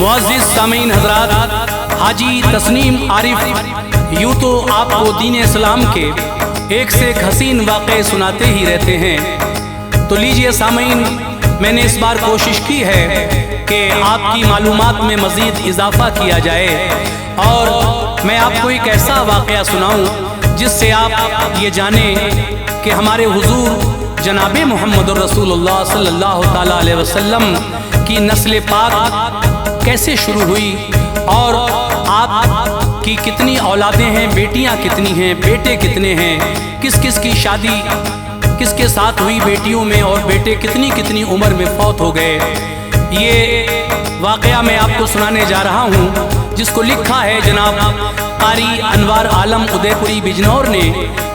मुअज़्ज़िज़ सामीन हज़रात, हाजी तस्नीम आरिफ यूँ तो आपको दीन इस्लाम के एक से एक हसीन वाक़े सुनाते ही रहते हैं। तो लीजिए सामीन, मैंने इस बार कोशिश की है कि आपकी मालूमात में मज़ीद इजाफ़ा किया जाए और मैं आपको एक ऐसा वाक़या सुनाऊँ जिससे आप ये जानें कि हमारे हुज़ूर जनाब मुहम्मद रसूलुल्लाह सल्लल्लाहु ताला अलैहि वसल्लम की नस्ल पाक कैसे शुरू हुई और आपकी कितनी औलादें हैं, बेटियां कितनी हैं, बेटे कितने हैं, किस किस की शादी किसके साथ हुई बेटियों में और बेटे कितनी कितनी उम्र में फौत हो गए। ये वाक़या मैं आपको सुनाने जा रहा हूँ जिसको लिखा है जनाब कारी अनवार आलम उदयपुरी बिजनौर ने,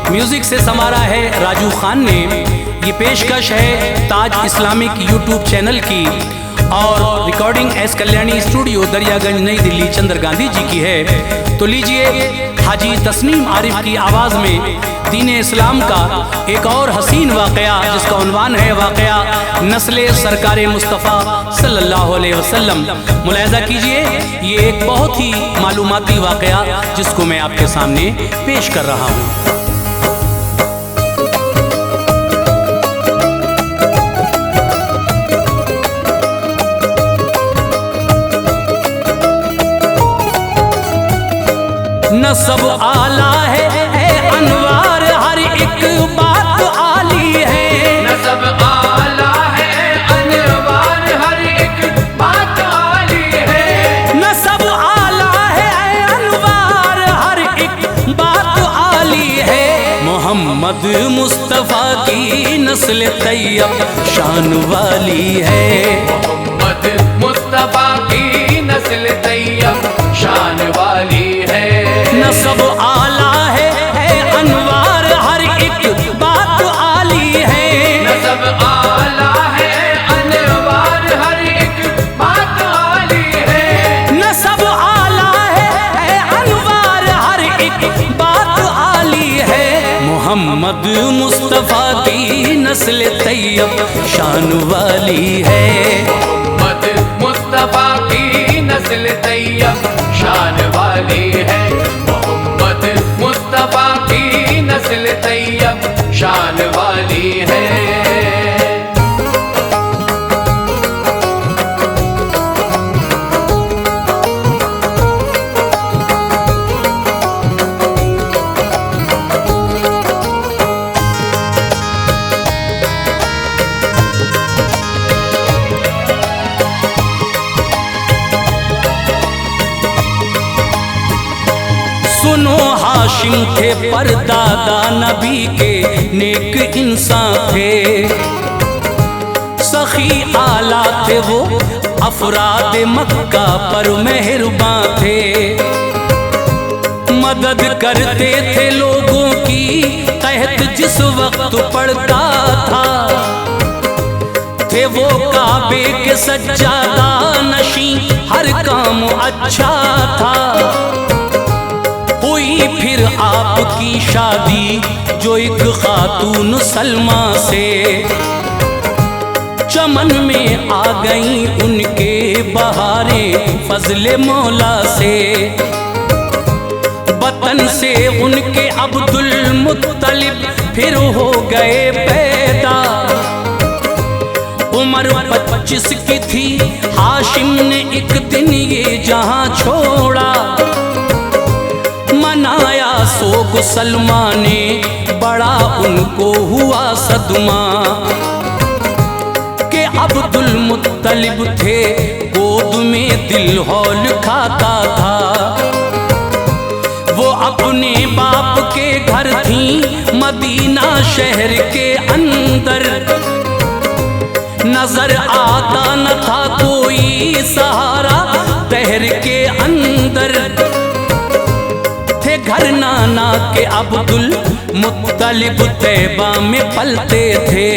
म्यूज़िक से संवारा है राजू खान ने। ये पेशकश है ताज इस्लामिक यूट्यूब चैनल की और recording S Kalyani studio Daryaganj नई दिल्ली चंद्र गांधी जी की है। तो लीजिए हाजी तस्नीम आरिफ की आवाज़ में दीन इस्लाम का एक और हसीन वाक़या जिसका उन्वान है वाक़या नस्ल सरकार मुस्तफ़ा सल्लल्लाहु अलैहि वसल्लम। मुलाहिज़ा कीजिए, ये एक बहुत ही मालूमाती वाक़या जिसको मैं आपके सामने पेश कर रहा हूँ। नसब आला है अनवार, हर एक बात आली है। नसब आला है अनवार, हर एक बात आली है। नसब आला है अनवार, हर एक बात आली है। मोहम्मद मुस्तफ़ा की नस्ल तैयब शान वाली है। मोहम्मद मुस्तफ़ा की नस्ल तैयब शान वाली है। नसब आला है अनवार, हर एक बात आली है। नसब आला है अनवार, हर एक बात आली है। नसब आला है अनवार, हर एक बात आली है। मोहम्मद मुस्तफ़ा की नस्ल तैयब शान वाली है। मोहम्मद मुस्तफ़ा की नस्ल तैयब शान वाली है। मोहम्मद मुस्तफ़ा की नस्ल तैयब शान वाली है। सुनो हाशिम थे परदादा नबी के नेक इंसान थे। सखी आला थे वो अफराद मक्का पर मेहरबान थे। मदद करते थे लोगों की कहत जिस वक्त पड़ता था। थे वो काबे के सज्जादा नशी, हर काम अच्छा था। हुई फिर आपकी शादी जो एक खातून सलमा से। चमन में आ गई उनके बहारें फजले मौला से। वतन से उनके अब्दुल मुत्तलिब फिर हो गए पैदा। उम्र 25 की थी, हाशिम ने एक दिन ये जहां छोड़ा। मनाया सोग सलमा ने, बड़ा उनको हुआ सदमा कि अब्दुल मुत्तलिब थे गोद में दिल हौल खाता था। वो अपने बाप के घर थी मदीना शहर के अंदर। नजर आता न था कोई सहारा दहर के अंदर। थे घर नाना के अब्दुल मुत्तलिब तैबा में पलते थे।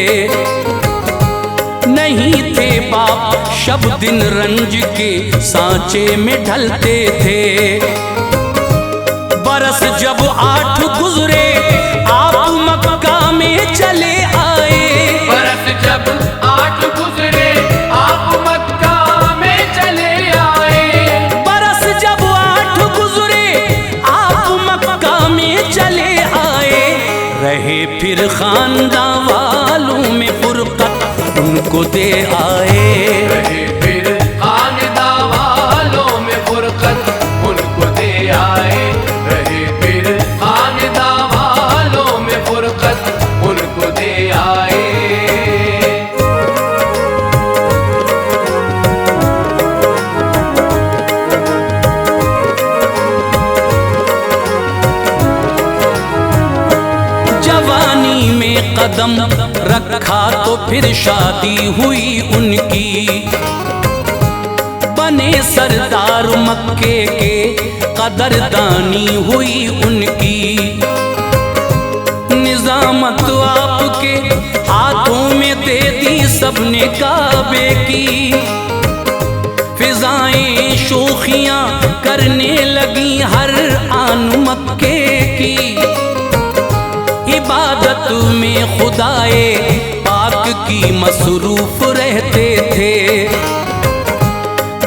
नहीं थे बाप शब दिन रंज के सांचे में ढलते थे। बरस जब 8 गुजरे आप मक्का में चले आए। बरस जब 8 गुजरे आप मक्का में चले आए। फिर खानदा वालों में फुरकत उनको दे आए। रहे फिर खानदा वालों में फुरकत उनको दे आए। रहे फिर खानदा वालों में फुरकत उनको दे आए। जवानी में कदम रखा तो फिर शादी हुई उनकी। बने सरदार मक्के के कदरदानी हुई उनकी। निजामत आपके हाथों में दे दी सबने काबे की। फिजाएं शोखियां करने लगी हर आन मक्के की। इबादत में खुदाए पाक की मसरूफ रहते थे।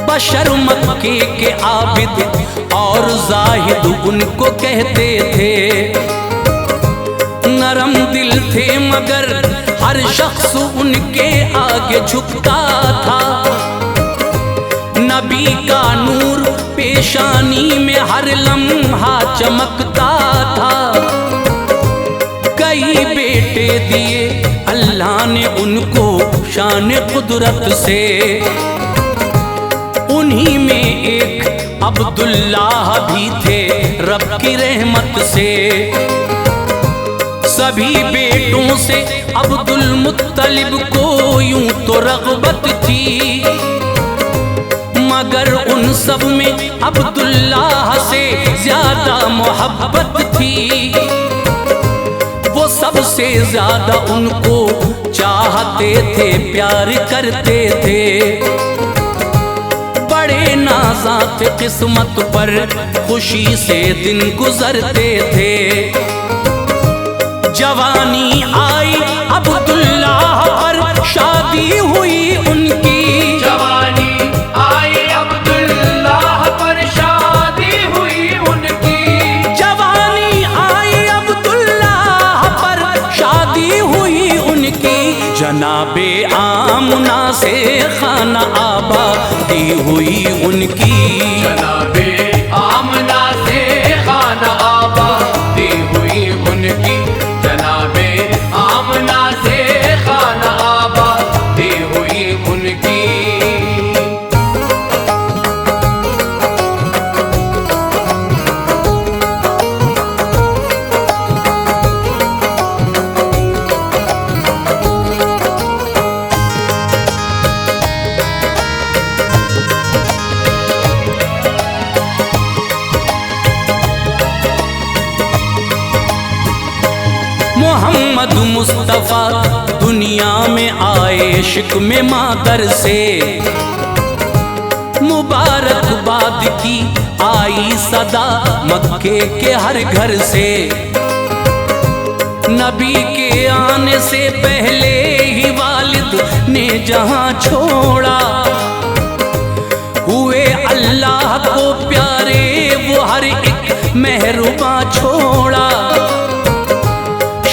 बशर मक्के के आबिद और जाहिद उनको कहते थे। नरम दिल थे मगर हर शख्स उनके आगे झुकता था। नबी का नूर पेशानी में हर लम्हा चमकता था। कई बेटे दिए अल्लाह ने उनको शान कुदरत से। उन्हीं में एक अब्दुल्लाह भी थे रब की रहमत से। सभी बेटों से अब्दुल मुत्तलिब को यूं तो रग़बत थी, मगर उन सब में अब्दुल्लाह से ज्यादा मोहब्बत थी। वो सबसे ज्यादा उनको चाहते थे, प्यार करते थे। बड़े नाज़ात किस्मत पर खुशी से दिन गुजरते थे। जवानी आई अब्दुल्लाह पर शादी हुई उनकी। जवानी आई अब्दुल्लाह पर शादी हुई उनकी। जवानी आई अब्दुल्लाह पर शादी हुई उनकी। जनाबे आमना से खाना आबादी हुई उनकी। जनाबे आमना से खाना आबादी हुई उनकी। जनाबे आमना से खाना आबादी हुई उनकी। मोहम्मद मुस्तफ़ा दुनिया में आए इश्क में मादर से। मुबारकबाद की आई सदा मक्के के हर घर से। नबी के आने से पहले ही वालिद ने जहां छोड़ा। हुए अल्लाह को प्यारे वो हर एक मेहरुबा छोड़ा।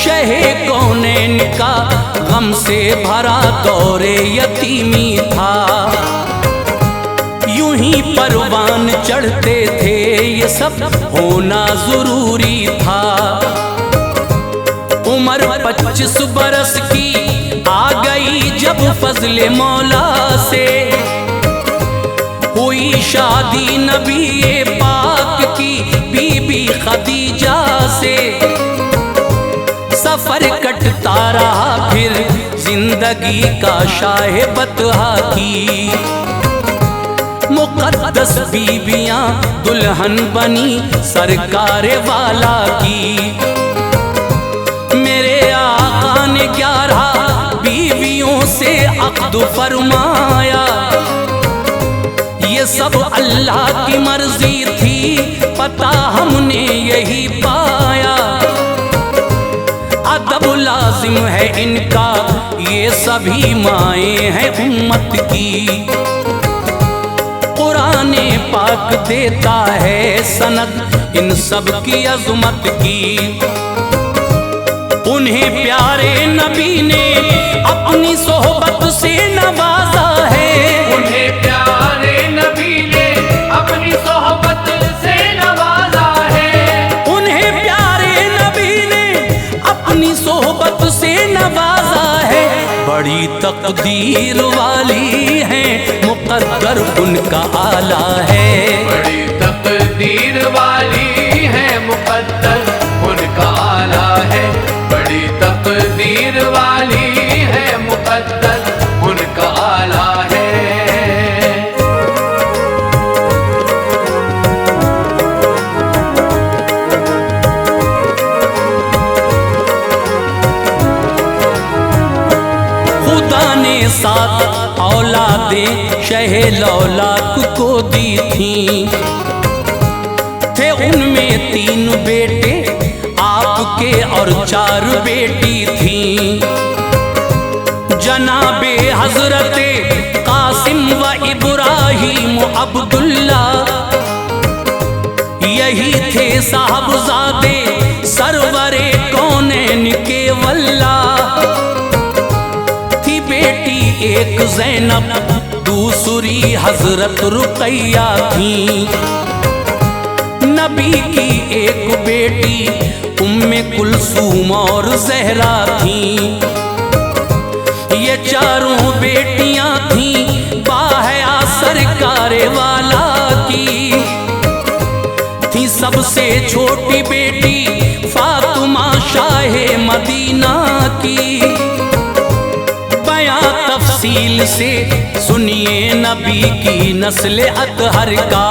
शहे कौनैन का गम से भरा दौरे यतीमी था। यूं ही परवान चढ़ते थे, ये सब होना जरूरी था। उम्र 25 बरस की आ गई जब फजले मौला से। हुई शादी नबी पाक की बीबी खदीजा से। सफर कटता रहा फिर जिंदगी का शाहे बतहा की। मुकद्दस बीबियां दुल्हन बनी सरकार वाला की। मेरे आका ने 11 बीवियों से अक़्द फरमाया। ये सब अल्लाह की मर्जी थी, पता हमने यही पाया। अदब लाजिम है इनका, ये सभी माएँ हैं उम्मत की। कुराने पाक देता है सनद इन सब की अज़मत की। उन्हें उन्हें प्यारे नबी ने अपनी सोहबत से नवाजा है। उन्हें प्यारे नबी ने अपनी सोहबत से नवाजा है। उन्हें प्यारे नबी ने अपनी सोहबत से नवाजा है। बड़ी तकदीर वाली है, मुकद्दर उनका आला है। बड़ी तकदीर वाली है, मुकद्दर उनका आला है। बड़ी तकदीर वाली है, मुकद्दर उनका आला है। खुदा ने 7 औलादें शहे लौलाक को दी थी। थे उनमें 3 बेटे आपके और 4 बेटी थी। जनाबे हजरते कासिम व इब्राहिम अब्दुल्ला, यही थे साहबजादे सरवरे कौनैन के वल्ला। थी बेटी एक ज़ैनब, दूसरी हजरत रुकैया थी। नबी की एक बेटी उम्मे कुलसूम और ज़हरा थी। ये चारों बेटियां थी बाहया सरकारे वाला की। थी सबसे छोटी बेटी फातिमा शाहे मदीना की। बयां तफसील से सुनिए नबी की नस्ल अतहर का।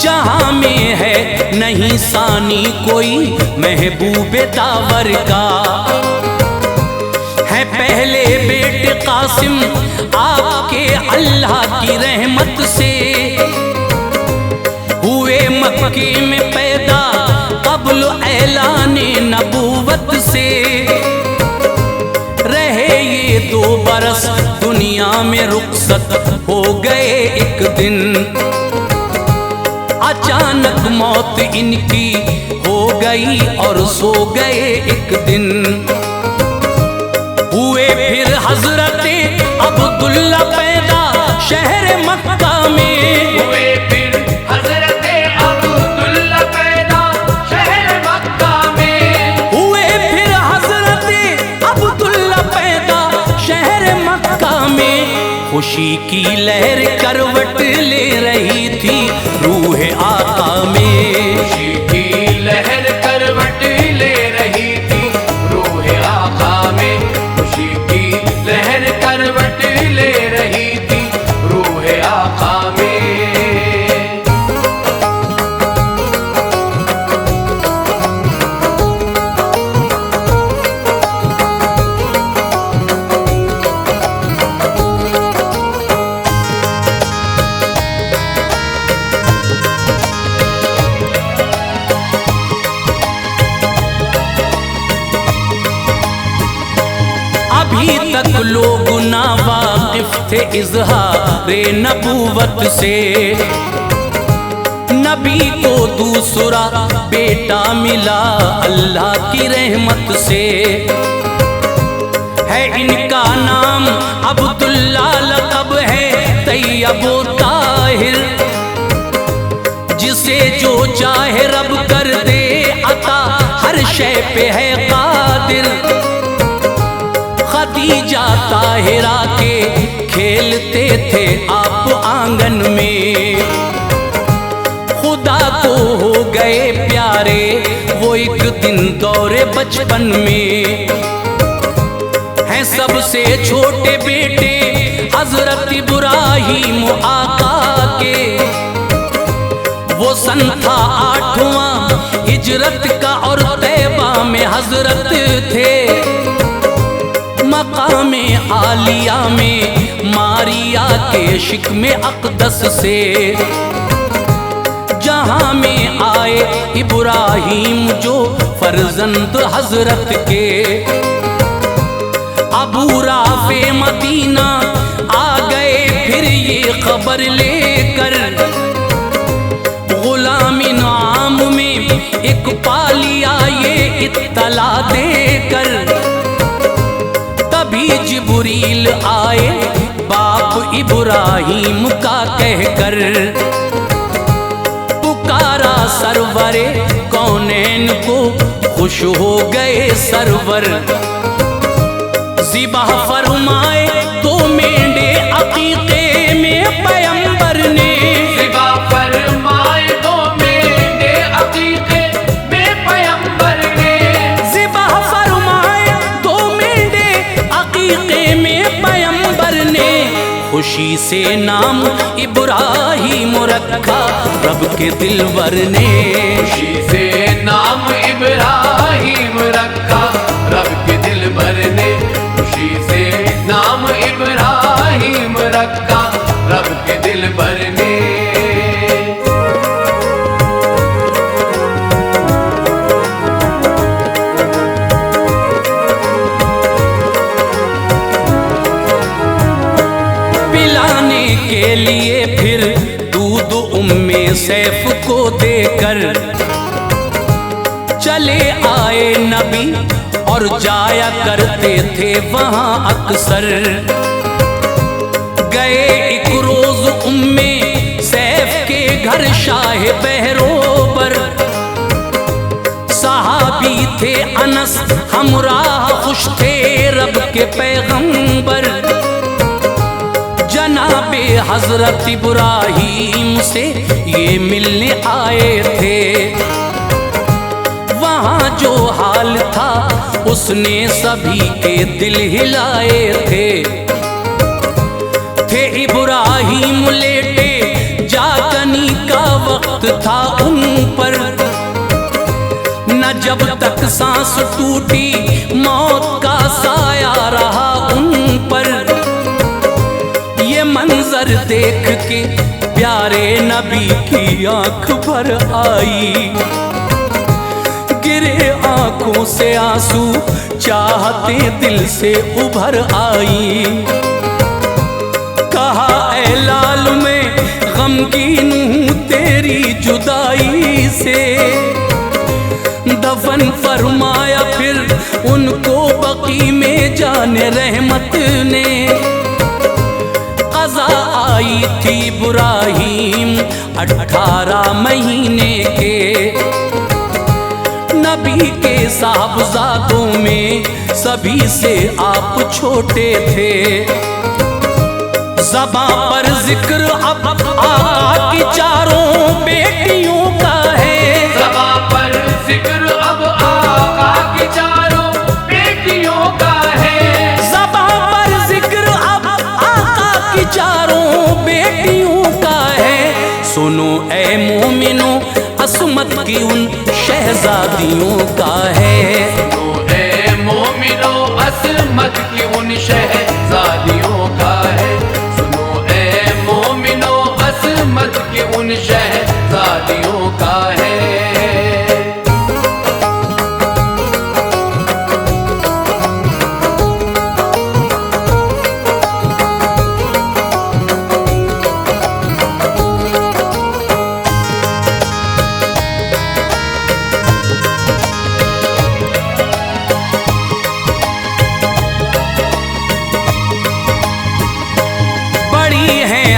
जहां में है नहीं सानी कोई महबूबे दावर का। है पहले बेटे कासिम आपके अल्लाह की रहमत से। हुए मक्के में पैदा क़ब्ल ऐलाने नबूवत से। रहे ये 2 बरस दुनिया में रुखसत हो गए एक दिन। अचानक मौत इनकी हो गई और सो गए एक दिन। हुए फिर हजरते अब्दुल्ला पैदा शहर मक्का में। हुए फिर हजरते अब्दुल्ला पैदा शहर मक्का में। हुए फिर हजरते अब्दुल्ला पैदा शहर मक्का में। खुशी की लहर करवट ले रही थी रूह आका में। खुशी की लहर करवट ले रही थी रूह आका में। खुशी की लहर करवट ले रही थी रूह आका में। अभी तक लोग ना वाकिफ थे इज़हारे नबूवत से। नबी को दूसरा बेटा मिला अल्लाह की रहमत से। है इनका नाम अब्दुल्ला, लक़ब है तैयब ताहिर। जिसे जो चाहे रब कर दे अता, हर शय पे है कादिर। खदीजा ताहिरा के खेलते थे आप आंगन में। खुदा को हो गए प्यारे वो एक दिन दौरे बचपन में। हैं सबसे छोटे बेटे हजरत इब्राहिम आका के। वो सन था 8वां हिजरत का और तैबा में हजरत थे। मकामे आलिया में मारिया के शिकमे अक़दस से। जहां में आए इब्राहिम जो फर्जंद हजरत के। अबू राफ़े मदीना आ गए फिर ये खबर लेकर। गुलामी नाम में एक पालिया ये इत्तला देकर, तभी जिब्रील आए बाप इब्राहिम का कहकर। पुकारा सरवरे कौनैन को, खुश हो गए सरवर। ज़िबह फरमाए दो मेंढे अकीक़े में पैगंबर ने। ज़िबह फरमाए दो मेंढे अकीक़े में पैगंबर ने। ज़िबह फरमाए दो मेंढे अकीक़े में पैगंबर ने। खुशी से नाम इब्राहिम रखा रब के दिलवर ने। खुशी से नाम इब्राहिम रखा रब के दिलबर ने। खुशी से नाम इब्राहिम रखा रब के दिलबर ने। पिलाने के लिए फिर दूध उम्मे सैफ को देकर चले आए नबी और जाया करते थे वहां अक्सर। गए एक रोज उम्मे सैफ के घर शाह बहरोबर। सहाबी थे अनस हमराह खुश थे रब के पैगंबर। जनाबे हजरत इब्राहिम से ये मिलने आए थे। वहाँ जो हाल था उसने सभी के दिल हिलाए थे। इब्राहिम लेटे जागनी का वक्त था उन पर। न जब तक सांस टूटी मौत का साया रहा उन पर। ये मंजर देख के प्यारे नबी की आंख भर आई। गिरे आंखों से आंसू चाहते दिल से उभर आई। कहा ऐ लाल मैं गमगीन हूँ तेरी जुदाई से। दफन फरमाया फिर उनको बकी में जाने रहमत ने। क़ज़ा आई थी इब्राहिम 18 महीने के। नबी के साहबजादों में सभी से आप छोटे थे। ज़बां पर जिक्र अब आका की चारों बेटियों का है। ज़बां पर जिक्र अब आका की चारों बेटियों का है। ज़बां पर जिक्र अब आका की चारों बेटियों का है। सुनो ऐ मोमिनो असमत की उन शहजादियों का है। सुनो ऐ मोमिनो असमत की उन शहजादियों का है। सुनो ऐ मोमिनो असमत की उन शहजादियों का है।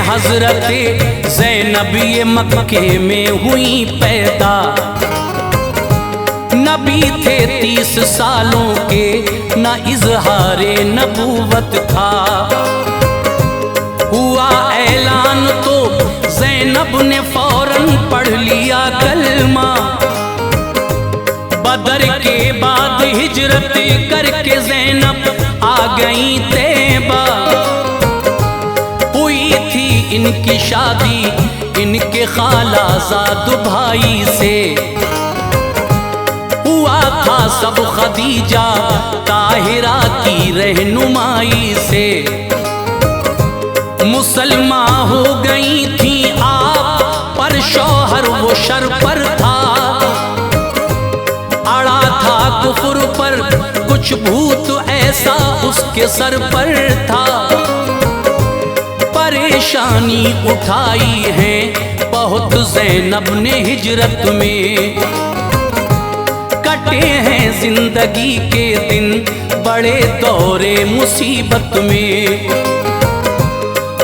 हजरत ज़ैनब ये मक्के में हुई पैदा। नबी थे 30 सालों के, न इजहारे नबूवत था। हुआ ऐलान तो ज़ैनब ने फौरन पढ़ लिया कलमा। बदर के बाद हिजरत करके ज़ैनब आ गई तैबा। इनकी शादी इनके खालाजाद भाई से। हुआ था सब खदीजा ताहिरा की रहनुमाई से। मुसलमान हो गई थी आप पर शौहर वो शर पर था। अड़ा था कुफर पर कुछ भूत ऐसा उसके सर पर था। परेशानी उठाई है बहुत ज़ैनब ने हिजरत में। कट कटे हैं जिंदगी के दिन बड़े दौरे मुसीबत में।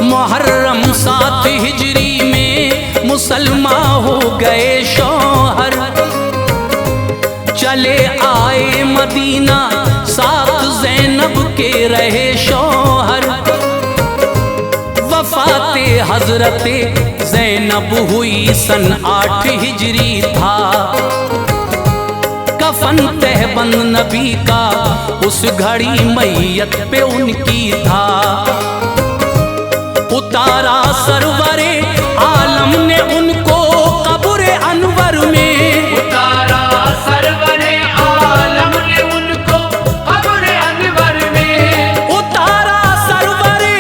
मुहर्रम 7 हिजरी में मुसलमान हो गए शौहर, चले आए मदीना साथ ज़ैनब के रहे शौहर। वफ़ाते हज़रते ज़ैनब हुई सन 8 हिजरी था। कफन तहबंद नबी का उस घड़ी मैयत पे उनकी था। उतारा सरवरे आलम ने उनको कब्र अनवर में, उतारा सरवरे आलम ने उनको कब्र अनवर में, उतारा सरवरे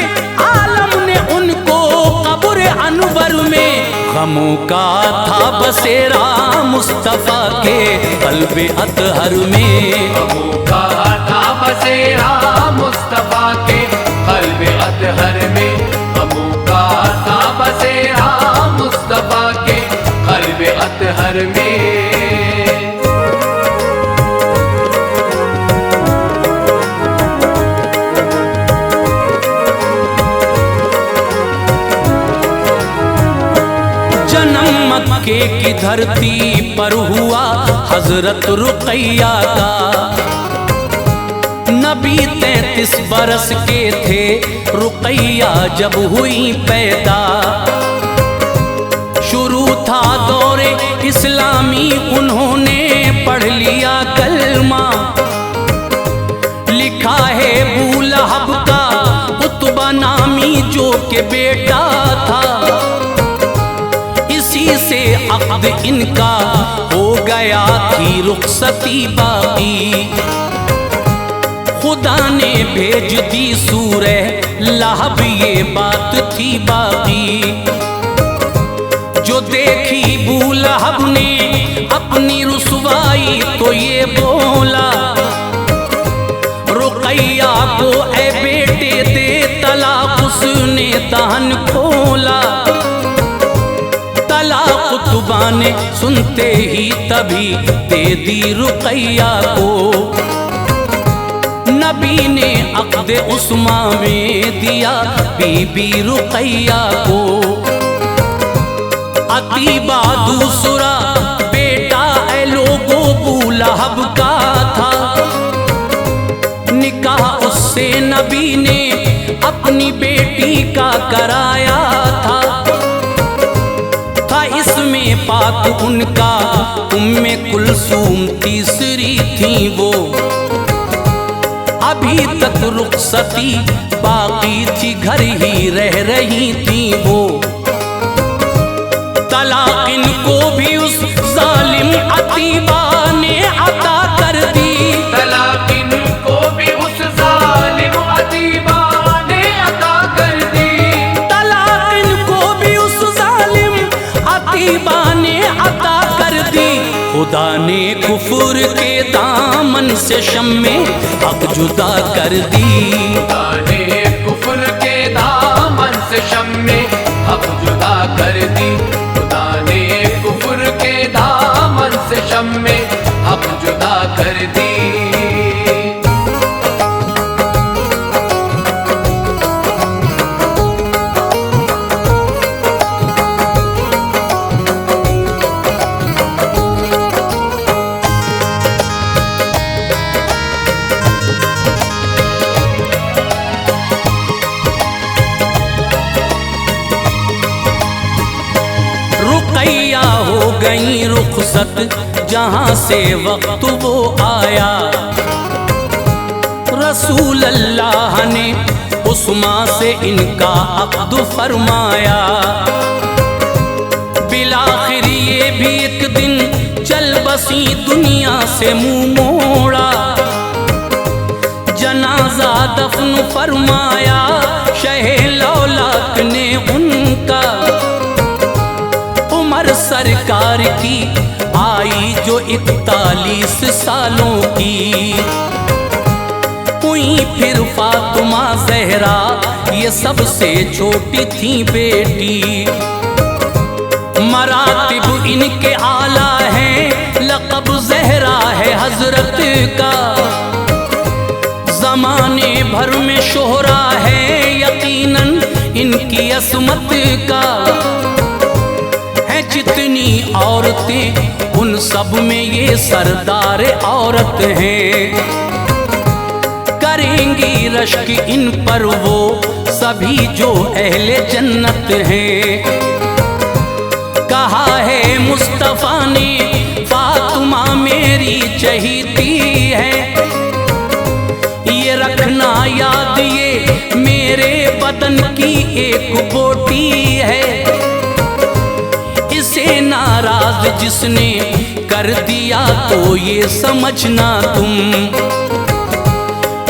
आलम ने उनको कब्र अनवर में। गमों का था बसेरा मुस्तफ़ा के क़ल्बे अतहर में, गमों का था बसेरा मुस्तफ़ा के क़ल्बे अतहर में, गमों का था बसेरा मुस्तफ़ा के क़ल्बे अतहर में। जन्म मक्के की धरती पर हुआ हजरत रुक़ैया का। नबी 33 बरस के थे रुक़ैया जब हुई पैदा। शुरू था दौरे इस्लामी, उन्होंने पढ़ लिया कलमा। लिखा है अबू लहब का उतबा नामी जो के बेटा था। से अक़्द इनका हो गया थी रुख़सती बाकी। खुदा ने भेज दी सूरह लहब ये बात थी बाकी। जो देखी अबू लहब ने अपनी रुसवाई तो ये बोला, रुक़ैया को ऐ बेटे दे तलाक, उसने दहन खोला। खुतबा ने सुनते ही तभी दे दी रुक़ैया को। नबी ने अक़्द उस्मा में दिया बीबी रुक़ैया को। अतीबा दूसरा बेटा ए लोगों अबू लहब का था। निकाह उससे नबी ने अपनी बेटी का कराया था। इसमें पाक उनका उम्मे कुलसूम तीसरी थी वो। अभी तक रुख़सती बाकी थी, घर ही रह रही थी वो। तलाक इनको भी उस जालिम अतीबा ने अता कर दी, तलाक इनको भी उस जालिम अतीबा ने अता कर दी, तलाक इनको भी उस जालिम अतीबा ने अता कर दी। खुदा ने कुफर के दामन से शम्मे हक जुदा कर दी, खुदा ने कुफर के दामन से शम्मे हक जुदा कर दी, खुदा ने कुफर के दामन से शम्मे हक जुदा कर दी। रुक़ैया हो गई रुख़सत जहाँ से वक्त वो आया। रसूल अल्लाह ने उस्मा से इनका अक़्द फरमाया। बिलाखिर ये भी एक दिन चल बसी दुनिया से मुँह मोड़ा। जनाजा दफन फरमाया शहे लौलाक ने उनका। उमर सरकार की आई जो 41 सालों की, हुई फिर फातिमा ज़हरा ये सबसे छोटी थी बेटी। मरातिब इनके आला हैं, लक़ब ज़हरा है हजरत का, जमाने भर में शोहरा है यकीनन इनकी असमत का। है जितनी औरतें उन सब में ये सरदार औरत हैं। करेंगी रश्क इन पर वो सभी जो अहले जन्नत हैं। कहा है मुस्तफ़ा ने फातिमा मेरी चहीती है, ये रखना याद ये मेरे बदन की एक बोटी है। इसे नाराज जिसने कर दिया तो ये समझना तुम,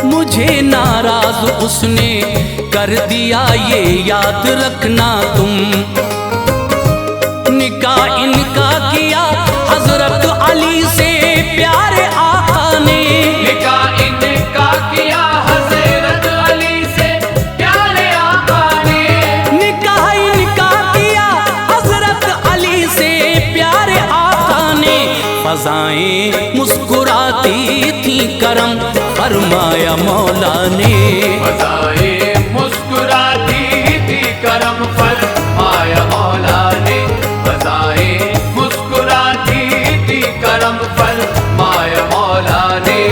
मुझे नाराज उसने कर दिया ये याद रखना तुम। निकाह इनका किया हजरत अली से प्यारे आका ने, निकाह इनका किया हजरत अली से प्यारे आका ने, निकाह इनका किया हजरत अली से प्यारे आका ने। फज़ाएं मुस्कुराती थी करम फरमाया मौला ने, फज़ाएं मुस्कुराती थी करम फरमाया मौला ने, फज़ाएं मुस्कुराती थी करम फरमाया मौला ने।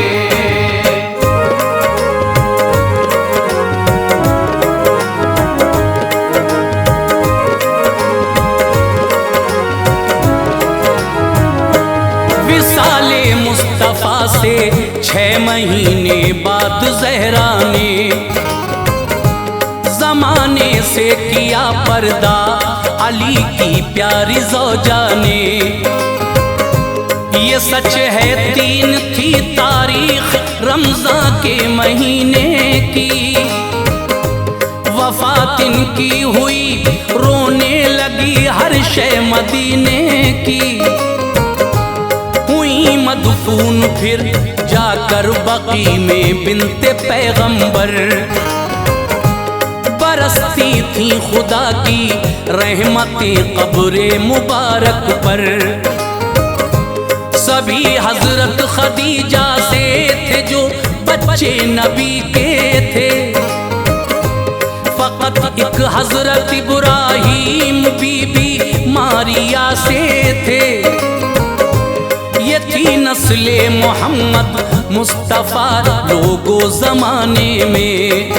विसाले मुस्तफ़ा से 6 महीने बाद ज़हरा ने ज़माने से किया पर्दा अली की प्यारी ज़ौजा ने। ये सच है 3 थी तारीख रमज़ान के महीने की, वफ़ात इनकी हुई रोने लगी हर शय मदीने की। हुई मदफून फिर जाकर बकी में बिनते पैगंबर, बरसती थी खुदा की रहमतें कब्रे मुबारक पर। सभी हजरत खदीजा से थे जो बच्चे नबी के थे, फकत एक हजरत इब्राहीम बीबी मारिया से थे। ये थी नस्ले मोहम्मद मुस्तफ़ा लोगो ज़माने में।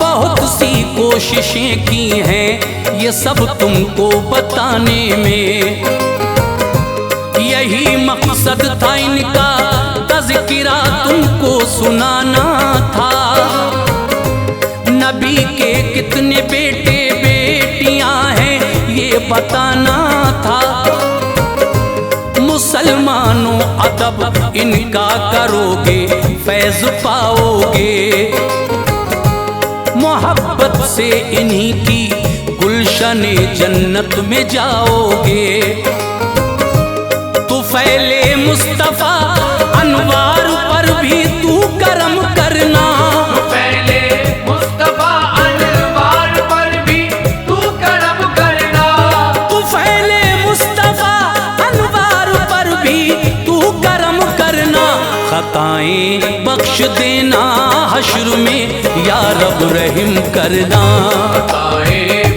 बहुत सी कोशिशें की हैं ये सब तुमको बताने में, यही मकसद था इनका तज़किरा तुमको सुनाना था। नबी के कितने बेटे बेटियां हैं ये बताना था। मुसलमानों अदब इनका करोगे फैज़ पाओगे, मोहब्बत से इन्हीं की गुलशने जन्नत में जाओगे। तू फैले मुस्तफ़ा अनवार पर भी तू करम करना, पहले मुस्तफ़ा अनवार पर भी तू करम करना, तू फैले मुस्तफ़ा अनवार पर भी तू करम करना। खताएं बख्श देना हश्र में या रब रहम करना, खताएं